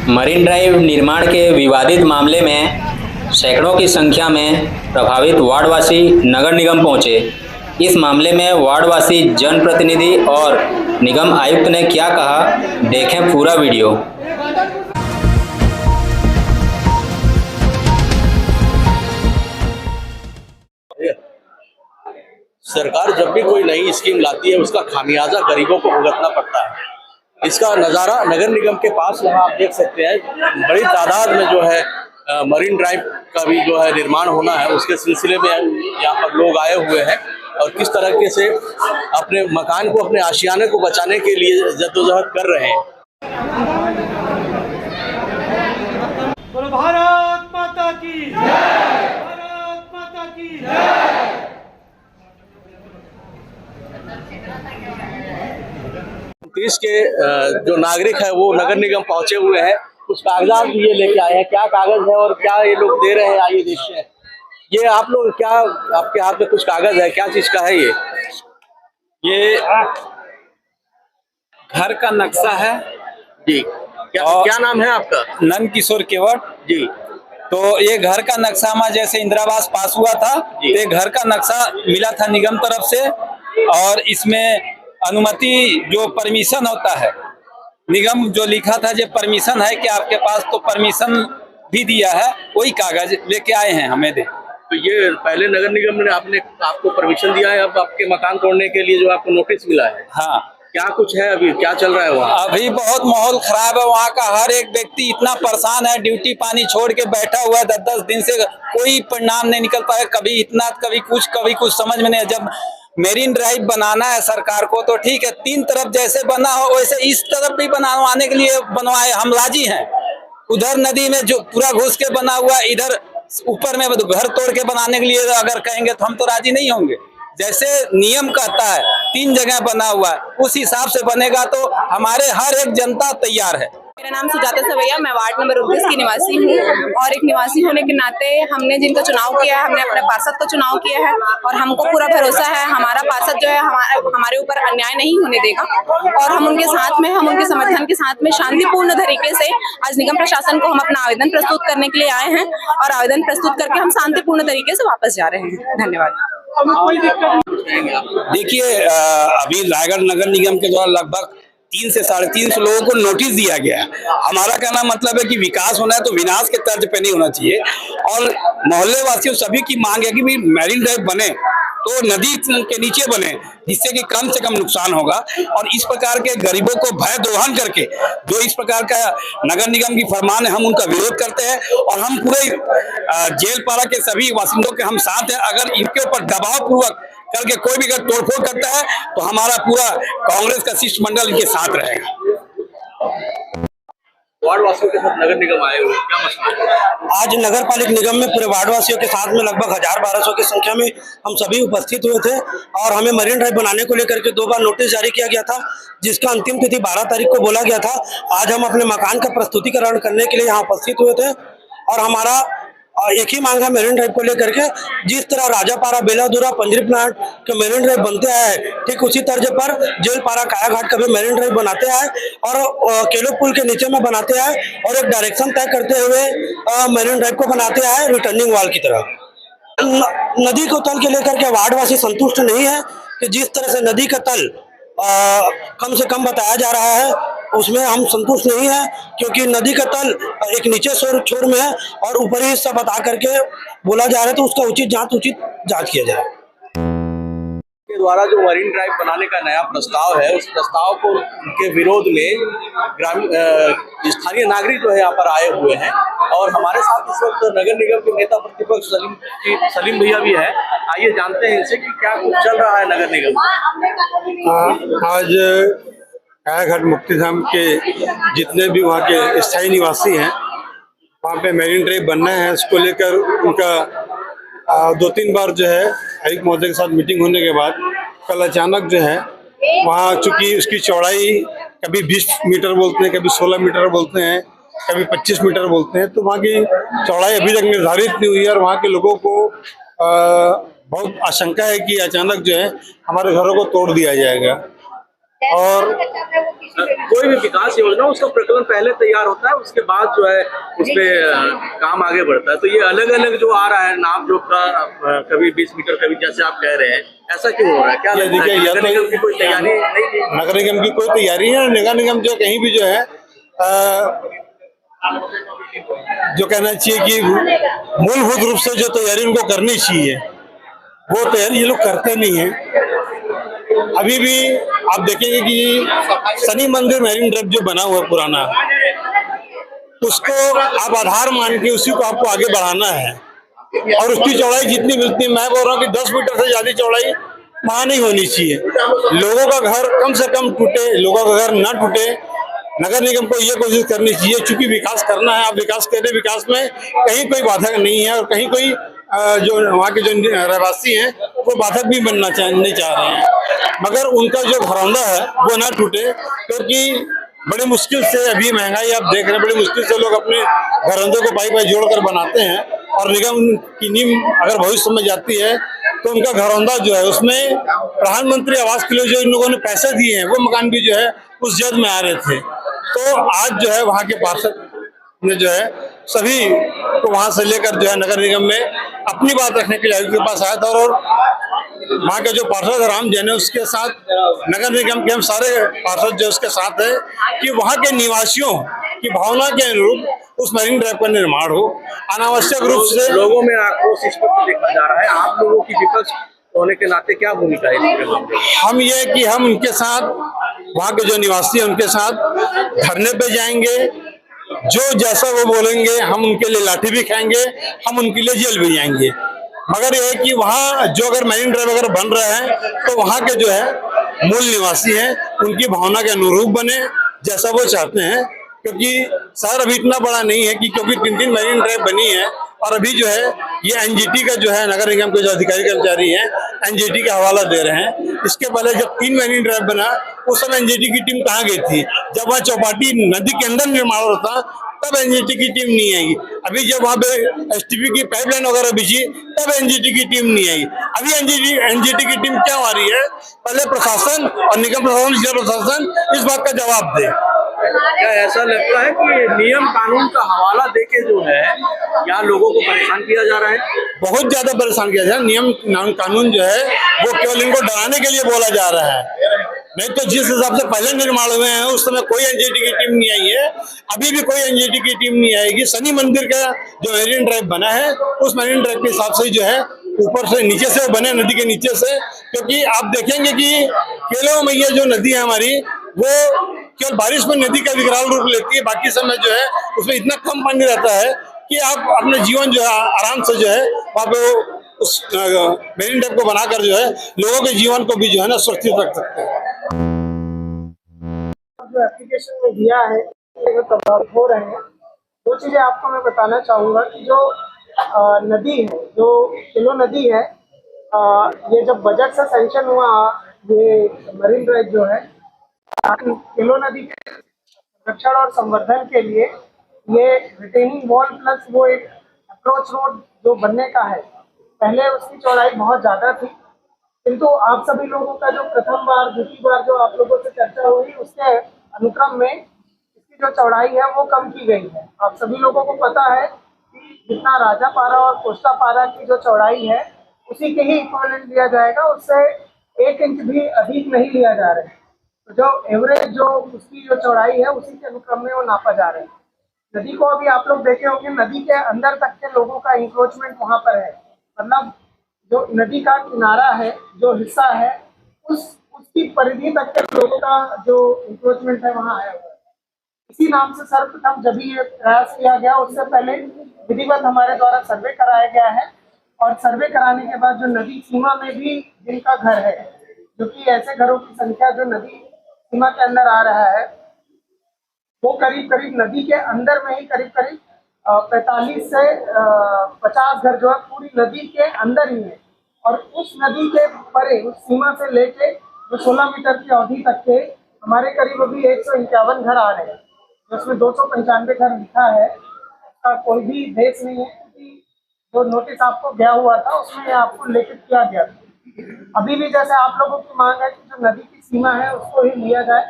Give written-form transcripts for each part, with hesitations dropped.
Marine drive निर्माण के विवादित मामले में सैकड़ों की संख्या में प्रभावित वार्डवासी नगर निगम पहुंचे। इस मामले में वार्डवासी जनप्रतिनिधि और निगम आयुक्त ने क्या कहा, देखें पूरा वीडियो। सरकार जब भी कोई नई स्कीम लाती है उसका खामियाजा गरीबों को भुगतना पड़ता है। इसका नज़ारा नगर निगम के पास यहाँ आप देख सकते हैं। बड़ी तादाद में जो है मरीन ड्राइव का भी जो है निर्माण होना है, उसके सिलसिले में यहाँ पर लोग आए हुए हैं और किस तरीके से अपने मकान को, अपने आशियाने को बचाने के लिए जद्दोजहद कर रहे हैं। भारत माता की जय, भारत माता की जय। तीस के जो नागरिक है वो नगर निगम पहुंचे हुए हैं। कुछ कागजात भी ये लेके आए हैं। क्या कागज है और क्या ये लोग दे रहे हैं, आइए देखते हैं। ये आप लोग क्या, आपके हाथ में कुछ कागज है, क्या चीज का है ये घर का नक्शा है जी। क्या नाम है आपका? नंद किशोर केवट जी। तो ये घर का नक्शा में जैसे इंदिरा आवास पास हुआ था, ये घर का नक्शा मिला था निगम तरफ से, और इसमें अनुमति जो परमिशन होता है, निगम जो लिखा था जो परमिशन है कि आपके पास, तो परमिशन भी दिया है, वही कागज लेके आए हैं हमें दे। तो ये पहले नगर निगम ने आपको परमिशन दिया है, अब आपके मकान तोड़ने के लिए जो आपको नोटिस मिला है? हाँ। क्या कुछ है, अभी क्या चल रहा है वहाँ? अभी बहुत माहौल खराब है वहाँ का। हर एक व्यक्ति इतना परेशान है, ड्यूटी पानी छोड़ के बैठा हुआ है 10-10 दिन से, कोई परिणाम नहीं निकल पाया। कभी इतना, कभी कुछ समझ में नहीं। जब मेरीन ड्राइव बनाना है सरकार को तो ठीक है, 3 तरफ जैसे बना हो वैसे इस तरफ भी बनवाने के लिए बनवाए, हम राजी हैं। उधर नदी में जो पूरा घुस के बना हुआ, इधर ऊपर में घर तोड़ के बनाने के लिए अगर कहेंगे तो हम तो राजी नहीं होंगे। जैसे नियम कहता है 3 जगह बना हुआ है, उस हिसाब से बनेगा तो हमारे हर एक जनता तैयार है। मेरा नाम सुजाता सवैया, मैं वार्ड नंबर 29 की निवासी हूँ और एक निवासी होने के नाते हमने जिनका चुनाव किया है, हमने अपने पार्षद का चुनाव किया है और हमको पूरा भरोसा है हमारा पार्षद जो है हमारे ऊपर अन्याय नहीं होने देगा और हम उनके साथ में, हम उनके समर्थन के साथ में शांतिपूर्ण तरीके से आज निगम प्रशासन को हम अपना आवेदन प्रस्तुत करने के लिए आए हैं और आवेदन प्रस्तुत करके हम शांतिपूर्ण तरीके से वापस जा रहे हैं। धन्यवाद। देखिए, अभी रायगढ़ नगर निगम के द्वारा लगभग 300 से 350 लोगों को नोटिस दिया गया है। हमारा कहना मतलब है कि विकास होना है तो विनाश के तर्ज पे नहीं होना चाहिए और मोहल्ले वासियों सभी की मांग है कि भी मैरीन ड्राइव बने तो नदी के नीचे बने, जिससे कि कम से कम नुकसान होगा। और इस प्रकार के गरीबों को भय दोहन करके जो इस प्रकार का नगर निगम की फरमान है, हम उनका विरोध करते हैं और हम पूरे जेलपाड़ा के सभी बासिंदों के हम साथ हैं। अगर इनके ऊपर दबाव पूर्वक करके कोई भी अगर तोड़फोड़ करता है तो हमारा पूरा कांग्रेस का शिष्टमंडल इनके साथ रहेगा। वार्डवासियों के साथ नगर निगम आए हुए, क्या मसला है? आज नगर पालिक निगम में पूरे वार्डवासियों के साथ में लगभग 1000-1200 की संख्या में हम सभी उपस्थित हुए थे और हमें मरीन ड्राइव बनाने को लेकर के 2 बार नोटिस जारी किया गया था, जिसका अंतिम तिथि 12 तारीख को बोला गया था। आज हम अपने मकान का प्रस्तुतिकरण करने के लिए यहाँ उपस्थित हुए थे और हमारा एक ही मांग है मरीन ड्राइव को लेकर के। जिस तरह राजापाड़ा, बेलादुरा, पंजरी प्लांट के मरीन ड्राइव बनते आए, ठीक उसी तर्ज पर जेलपाड़ा, कायाघाट का भी मरीन ड्राइव बनाते आए और केलो पुल के नीचे में बनाते आए और एक डायरेक्शन तय करते हुए मरीन ड्राइव को बनाते आए रिटर्निंग वॉल की तरह। नदी को तल के लेकर के वार्डवासी संतुष्ट नहीं है कि जिस तरह से नदी का तल कम से कम बताया जा रहा है, उसमें हम संतुष्ट नहीं है, क्योंकि नदी का तल एक नीचे छोर में है और ऊपरी हिस्सा बता करके बोला जा रहा है, तो उसका उचित जांच किया जाए। के द्वारा जो मरीन ड्राइव बनाने का नया प्रस्ताव है, उस प्रस्ताव को के विरोध में स्थानीय नागरिक जो है यहाँ पर आए हुए हैं और हमारे साथ इस वक्त नगर निगम के नेता प्रतिपक्ष सलीम भैया भी है। आइए जानते हैं इनसे कि क्या कुछ चल रहा है नगर निगम। आज कायाघाट मुक्तिधाम के जितने भी वहाँ के स्थायी निवासी हैं, वहाँ पे मैरीन ड्राइव बनना है, इसको लेकर उनका 2-3 बार जो है आयुक्त महोदय के साथ मीटिंग होने के बाद कल अचानक जो है वहाँ, चूंकि उसकी चौड़ाई कभी 20 मीटर बोलते हैं, कभी 16 मीटर बोलते हैं, कभी 25 मीटर बोलते हैं, तो वहाँ की चौड़ाई अभी तक निर्धारित नहीं हुई है और वहाँ के लोगों को बहुत आशंका है कि अचानक जो है हमारे घरों को तोड़ दिया जाएगा। और कोई भी विकास योजना उसका प्रकलन पहले तैयार होता है, उसके बाद जो है उस पे काम आगे बढ़ता है। तो ये अलग अलग जो आ रहा है नाप जोख का, कभी 20 मीटर, कभी जैसे आप कह रहे हैं, ऐसा क्यों हो रहा है? क्या ये लगता है? देखिए, नगर निगम की कोई तैयारी नहीं थी? नगर निगम की कोई तैयारी है। नगर निगम जो कहीं भी जो है जो कहना चाहिए कि मूलभूत रूप से जो तैयारी उनको करनी चाहिए, वो तैयारी ये लोग करते नहीं है। अभी भी आप देखेंगे कि शनि मंदिर मैरीन ड्राइव जो बना हुआ है पुराना, उसको आप आधार मान के उसी को आपको आगे बढ़ाना है। और उसकी चौड़ाई जितनी मिलती है, मैं बोल रहा हूँ कि 10 मीटर से ज्यादा चौड़ाई वहां नहीं होनी चाहिए। लोगों का घर कम से कम टूटे, लोगों का घर ना टूटे। नगर निगम को ये कोशिश करनी चाहिए, चूंकि विकास करना है। आप विकास करें, विकास में कहीं कोई बाधक नहीं है और कहीं कोई जो वहाँ के जो रहवासी हैं वो बाधक भी बनना नहीं चाह रहे हैं। मगर उनका जो घरौंदा है वो ना टूटे, क्योंकि बड़ी मुश्किल से, अभी महंगाई आप देख रहे हैं, बड़ी मुश्किल से लोग अपने घरौंदे को पाई जोड़कर बनाते हैं। और निगम की नींव अगर भविष्य में जाती है तो उनका घरौंदा जो है, उसमें प्रधानमंत्री आवास के लिए जो इन लोगों ने पैसे दिए हैं, वो मकान भी जो है उस जद में आ रहे थे। तो आज जो है वहाँ के पार्षद ने जो है सभी को वहां से लेकर जो है नगर निगम में अपनी बात रखने के लिए आयुक्त के पास आया था। और वहाँ के जो पार्षद राम जैन है, उसके साथ नगर निगम के हम सारे पार्षद जो उसके साथ है कि वहाँ के निवासियों की भावना के अनुरूप उस मरीन ड्राइव का निर्माण हो। अनावश्यक रूप से लोगों में आक्रोश स्पष्ट देखा जा रहा है। आप लोगों की विपक्ष होने के नाते क्या भूमिका है इसके मामले में? हम ये कि हम उनके साथ, वहाँ के जो निवासी हैं उनके साथ धरने पे जाएंगे। जो जैसा वो बोलेंगे हम उनके लिए लाठी भी खाएंगे, हम उनके लिए जेल भी जाएंगे। मगर ये है कि वहाँ जो अगर मरीन ड्राइव अगर बन रहा है तो वहाँ के जो है मूल निवासी हैं, उनकी भावना के अनुरूप बने, जैसा वो चाहते हैं। क्योंकि शहर अभी इतना बड़ा नहीं है कि क्योंकि 3-3 मरीन ड्राइव बनी है। और अभी जो है ये एनजीटी का जो है नगर निगम के जो अधिकारी कर्मचारी हैं एनजीटी का हवाला दे रहे हैं। इसके पहले जब 3 मरीन ड्राइव बना, उस समय एनजीटी की टीम कहाँ गई थी? जब वहाँ चौपाटी नदी के अंदर निर्माण होता तब एनजीटी की टीम नहीं आई। अभी जब वहाँ पे एसटीपी की पाइपलाइन वगैरह बिछी तब एनजीटी की टीम नहीं आई। अभी एनजीटी की टीम क्या आ रही है? पहले प्रशासन और निगम प्रशासन, जिला प्रशासन इस बात का जवाब दे। क्या ऐसा लगता है कि नियम कानून का हवाला देके जो है यहाँ लोगों को परेशान किया जा रहा है? बहुत ज्यादा परेशान किया जा रहा है। नियम कानून जो है वो केवल इनको डराने के लिए बोला जा रहा है। नहीं तो जिस हिसाब से पहले निर्माण हुए हैं उस समय कोई एनजीटी की टीम नहीं आई है, अभी भी कोई एनजीटी की टीम नहीं आएगी। शनि मंदिर का जो मरीन ड्राइव बना है उस मरीन ड्राइव के हिसाब से जो है ऊपर से नीचे से बने, नदी के नीचे से। क्योंकि आप देखेंगे कि केलो मैया जो नदी है हमारी, वो केवल बारिश में नदी का विकराल रूप लेती है। बाकी समय जो है उसमें इतना कम पानी रहता है कि आप अपने जीवन जो है आराम से जो है वहाँ पे उस मरीन ड्राइव को बनाकर जो है लोगों के जीवन को भी जो है ना सुरक्षित रख सकते हैं। जो एप्लीकेशन में दिया है प्रभावित हो रहे हैं, दो चीजें आपको मैं बताना चाहूँगा कि जो नदी है, जो किलो नदी है, ये जब बजट से सैंक्शन हुआ, ये मरीन ड्राइव जो है किलो नदी के संरक्षण और संवर्धन के लिए ये रिटेनिंग वॉल प्लस वो एक अप्रोच रोड जो बनने का है, पहले उसकी चौड़ाई बहुत ज़्यादा थी। किंतु आप सभी लोगों का जो प्रथम बार, दूसरी बार जो आप लोगों से चर्चा हुई, उसके अनुक्रम में इसकी जो चौड़ाई है वो कम की गई है। आप सभी लोगों को पता है कि जितना राजापारा और कोस्टापारा की जो चौड़ाई है उसी के ही इक्विवेलेंट लिया जाएगा, उससे 1 इंच भी अधिक नहीं लिया जा रहा है। तो जो एवरेज जो उसकी जो चौड़ाई है उसी के अनुक्रम में वो नापा जा रहा है। नदी को अभी आप लोग देखे होंगे, नदी के अंदर तक के लोगों का इंक्रोचमेंट वहाँ पर है। मतलब जो नदी का किनारा है, जो हिस्सा है, उसकी परिधि तक के लोगों का जो इंक्रोचमेंट है वहाँ आया हुआ है। इसी नाम से सर्वप्रथम जब ये प्रयास किया गया, उससे पहले विधिवत हमारे द्वारा सर्वे कराया गया है। और सर्वे कराने के बाद जो नदी सीमा में भी जिनका घर है, जो कि ऐसे घरों की संख्या जो नदी सीमा के अंदर आ रहा है, वो करीब करीब नदी के अंदर में ही करीब 45 से 50 घर जो है पूरी नदी के अंदर ही है। और उस नदी के परे, उस सीमा से लेके जो 16 मीटर की अवधि तक के हमारे करीब अभी 151 घर आ रहे हैं, जिसमें 295 घर लिखा है। उसका कोई भी देश नहीं है, क्योंकि जो नोटिस आपको गया हुआ था उसमें आपको लिखित किया गया था। अभी भी जैसे आप लोगों की मांग है कि जो नदी की सीमा है उसको ही लिया जाए।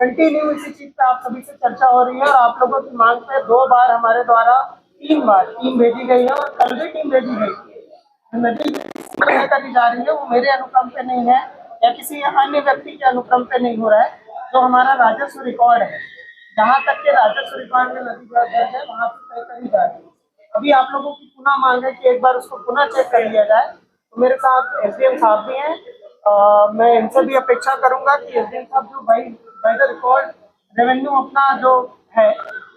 कंटिन्यू इसी चीज पे आप सभी से चर्चा हो रही है और आप लोगों की मांग पे 2 बार हमारे द्वारा 3 बार टीम भेजी गई है और कल भी टीम भेजी गई है। नदी करी जा रही है वो मेरे अनुक्रम पे नहीं है या किसी अन्य व्यक्ति के अनुक्रम पे नहीं हो रहा है। जो हमारा राजस्व रिकॉर्ड है, जहाँ तक के राजस्व रिकॉर्ड में नदी का दर्ज है वहाँ पे तय करी जा रही है। अभी आप लोगों की पुनः मांग है कि एक बार उसको पुनः चेक कर लिया जाए। तो मेरे साथ एसडीएम साहब भी हैं, मैं इनसे भी अपेक्षा करूंगा कि एसडीएम साहब जो बाई द रिकॉर्ड रेवेन्यू अपना जो है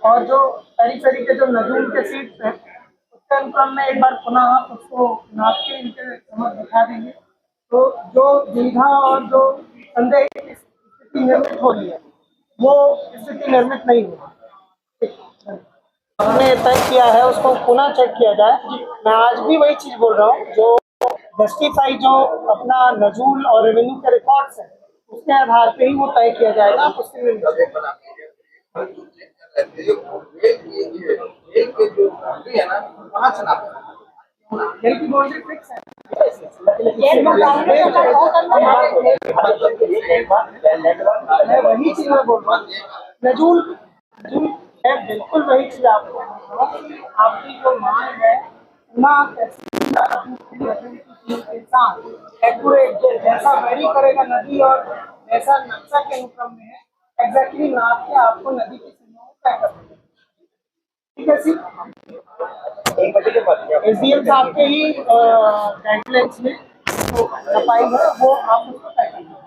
और जो पेरी के जो नजूम के सीट्स हैं उसके अनुक्रम में एक बार पुनः आप उसको नाप के इनके समझ दिखा देंगे तो जो दुविधा और जो संदेह की स्थिति निर्मित हो रही है वो स्थिति निर्मित नहीं होगी। हमने तय किया है उसको पुनः चेक किया जाए। मैं आज भी वही चीज बोल रहा हूँ, जो जस्टिफाई जो अपना नजूल और रेवेन्यू के रिकॉर्ड्स हैं उसके आधार पे ही वो तय किया जाएगा। आप उसके लिए की बाउंड्री फिक्स है। मैं वही चीज मैं बोल रहा हूँ, नजूल है बिल्कुल वही चीज आपको आपकी जो मांग है एक्यूरेट जैसा वेरी करेगा नदी और जैसा नक्शा के अनुक्रम में है एग्जैक्टली नाप के आपको नदी की सीमा तय कर देंगे। ठीक है सी एसडीएम साहब के ही गाइडलाइंस में जो सफाई है वो आप उसको तय करना है।